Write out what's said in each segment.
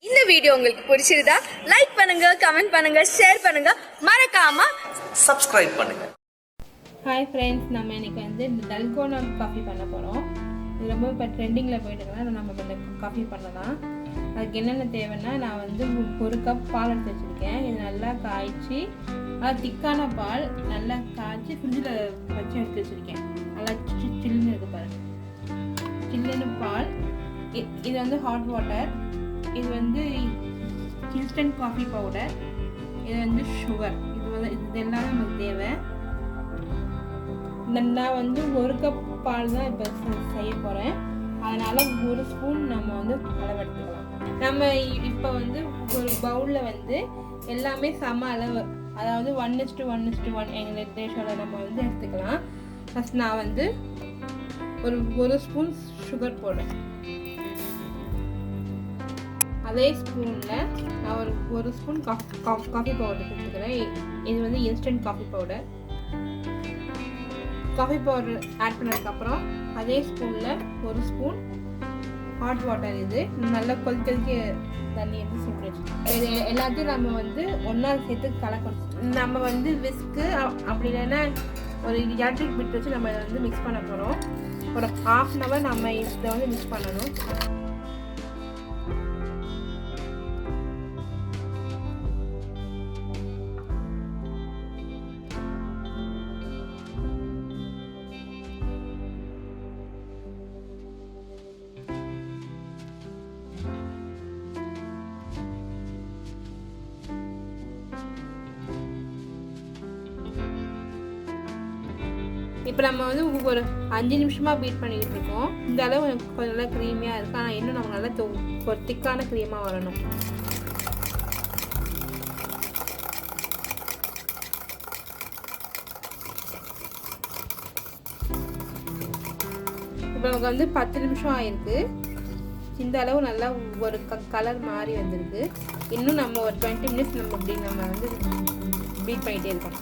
இந்த வீடியோ உங்களுக்கு பிடிச்சிருந்தா லைக் பண்ணுங்க, கமெண்ட் பண்ணுங்க, ஷேர் பண்ணுங்க, மறக்காம சப்ஸ்கிரைப் பண்ணுங்க. ஹாய் ஃப்ரெண்ட்ஸ், நம்ம இன்னைக்கு வந்து இந்த டல்கோனா காஃபி பண்ண போகிறோம். இது ரொம்ப இப்போ ட்ரெண்டிங்கில் போயிட்டுருக்கனால நம்ம இந்த காஃபி பண்ணலாம். அதுக்கு என்னென்ன தேவைன்னா, நான் வந்து 1 கப் பால் எடுத்து வச்சுருக்கேன். இது நல்லா காய்ச்சி, அது திக்கான பால் நல்லா காய்ச்சி ஃப்ரிட்ஜில் வச்சு எடுத்து வச்சுருக்கேன். நல்லா சில்லுன்னு இருக்குது பாருங்கள், சில்லுன்னு பால். இது வந்து ஹாட் வாட்டர், இது வந்து இன்ஸ்டன்ட் காஃபி பவுடர், இது வந்து சுகர். இது எல்லாமே நமக்கு தேவை. நான் வந்து 1 கப் பால் தான் இப்போ செய்ய போகிறேன். அதனால் 1 ஸ்பூன் நம்ம வந்து அளவு எடுத்துக்கலாம். நம்ம இப்போ வந்து ஒரு பவுலில் வந்து எல்லாமே சம அளவு, அதாவது 1:1:1 எங்கள் ரேஷியோவில் நம்ம வந்து எடுத்துக்கலாம். ஃபஸ்ட் நான் வந்து ஒரு ஸ்பூன் சுகர் போடுறேன். அதே ஸ்பூனில் நான் ஒரு ஸ்பூன் காஃபி பவுடர் எடுத்துக்கிறேன். இது வந்து instant coffee powder. Coffee powder add பண்ணதுக்கப்புறம் அதே ஸ்பூனில் 1 ஸ்பூன் ஹாட் வாட்டர். இது நல்லா கொதிக்க தண்ணி வந்து சேர்த்து வச்சுக்கணும். இது எல்லாத்தையும் நம்ம வந்து ஒன்றா சேர்த்து கலக்கணும். நம்ம வந்து விஸ்க்கு அப்படி இல்லைன்னா ஒரு எலக்ட்ரிக் பிட் வச்சு நம்ம இதை வந்து மிக்ஸ் பண்ண போகிறோம். ஒரு 1/2 hour நம்ம இதை வந்து மிக்ஸ் பண்ணணும். இப்போ நம்ம வந்து ஒரு 5 நிமிஷமாக பீட் பண்ணிக்கிட்டு இருக்கோம். இந்த அளவு கொஞ்சம் நல்லா க்ரீமியாக இருக்குது. ஆனால் இன்னும் நமக்கு நல்லா ஒரு திக்கான க்ரீமாக வரணும். இப்போ நமக்கு வந்து 10 நிமிஷம் ஆயிருக்கு. இந்த அளவு நல்லா ஒரு கலர் மாறி வந்திருக்கு. இன்னும் நம்ம ஒரு 20 மினிட்ஸ் நம்ம வந்து பீட் பண்ணிகிட்டே இருக்கோம்.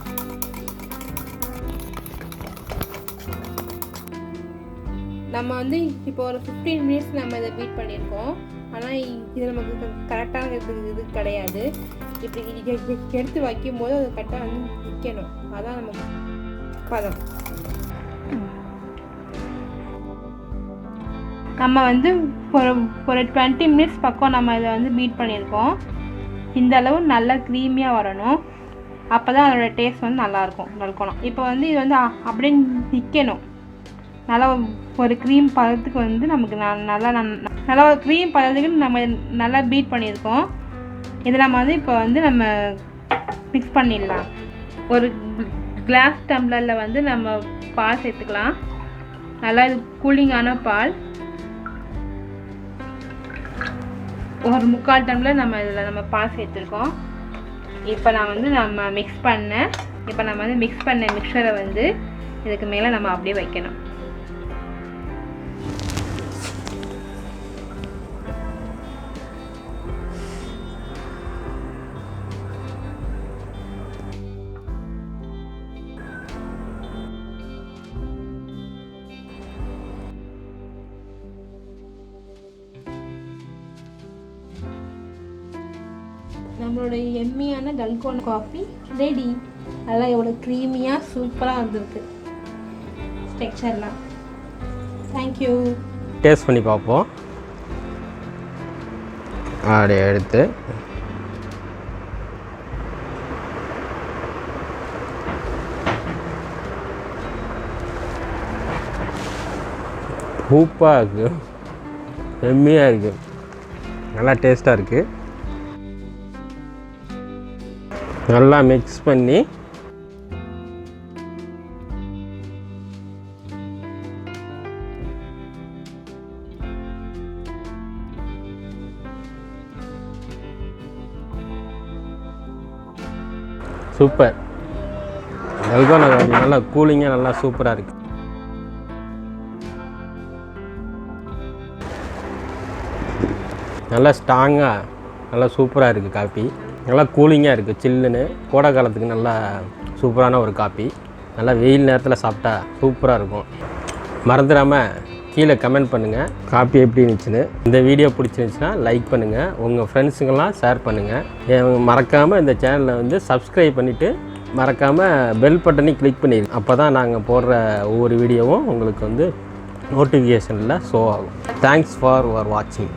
நம்ம வந்து இப்போ ஒரு 15 மினிட்ஸ் நம்ம இதை பீட் பண்ணியிருக்கோம். ஆனால் இது நமக்கு கரெக்டான இது கிடையாது. இப்படி எடுத்து வைக்கும்போது அது கரெக்டாக வந்து நிற்கணும். அதான் நமக்கு பதம். நம்ம வந்து ஒரு 20 மினிட்ஸ் பக்கம் நம்ம இதை வந்து பீட் பண்ணியிருக்கோம். இந்த அளவு நல்லா க்ரீமியாக வரணும். அப்போ தான் அதோடய டேஸ்ட் வந்து நல்லாயிருக்கும். நல்லாக்கணும். இப்போ வந்து இது வந்து அப்படியே நிற்கணும். நல்லா ஒரு க்ரீம் பதத்துக்கு வந்து நமக்கு நல்லா ஒரு க்ரீம் பதத்துக்கு நம்ம நல்லா பீட் பண்ணியிருக்கோம். இதை நம்ம வந்து இப்போ வந்து நம்ம மிக்ஸ் பண்ணிடலாம். ஒரு கிளாஸ் டம்ளரில் வந்து நம்ம பால் சேர்த்துக்கலாம். நல்லா இது கூலிங்கான பால். ஒரு 3/4 டம்ளர் நம்ம இதில் நம்ம பால் சேர்த்துருக்கோம். இப்போ நான் வந்து நம்ம மிக்ஸ் பண்ண மிக்சரை வந்து இதுக்கு மேலே நம்ம அப்படியே வைக்கணும். நம்மளோட எம்மியான டல்கோனா காஃபி ரெடி. அதெல்லாம் எவ்வளோ க்ரீமியாக சூப்பராக வந்திருக்கு டெக்ஸ்சர்லாம். தேங்க்யூ. டேஸ்ட் பண்ணி பார்ப்போம். அப்படியே எடுத்து சூப்பராக இருக்குது, எம்மியாக இருக்குது, நல்லா டேஸ்ட்டாக இருக்குது. நல்லா மிக்ஸ் பண்ணி சூப்பர். டல்கோனா நல்லா கூலிங்காக நல்லா சூப்பராக இருக்குது. நல்லா ஸ்ட்ராங்காக நல்லா சூப்பராக இருக்குது காஃபி. நல்லா கூலிங்காக இருக்குது, சில்லுன்னு. கோடை காலத்துக்கு நல்லா சூப்பரான ஒரு காஃபி. நல்லா வெயில் நேரத்தில் சாப்பிட்டா சூப்பராக இருக்கும். மறந்துடாமல் கீழே கமெண்ட் பண்ணுங்கள் காப்பி எப்படி இருந்துச்சுன்னு. இந்த வீடியோ பிடிச்சிருந்துச்சுன்னா லைக் பண்ணுங்கள், உங்கள் ஃப்ரெண்ட்ஸுங்கெல்லாம் ஷேர் பண்ணுங்கள். மறக்காமல் இந்த சேனலை வந்து சப்ஸ்கிரைப் பண்ணிவிட்டு மறக்காமல் பெல் பட்டனையும் கிளிக் பண்ணிடுங்க. அப்போ தான் நாங்கள் போடுற ஒவ்வொரு வீடியோவும் உங்களுக்கு வந்து நோட்டிஃபிகேஷனில் ஷோ ஆகும். தேங்க்ஸ் ஃபார் வாட்சிங்.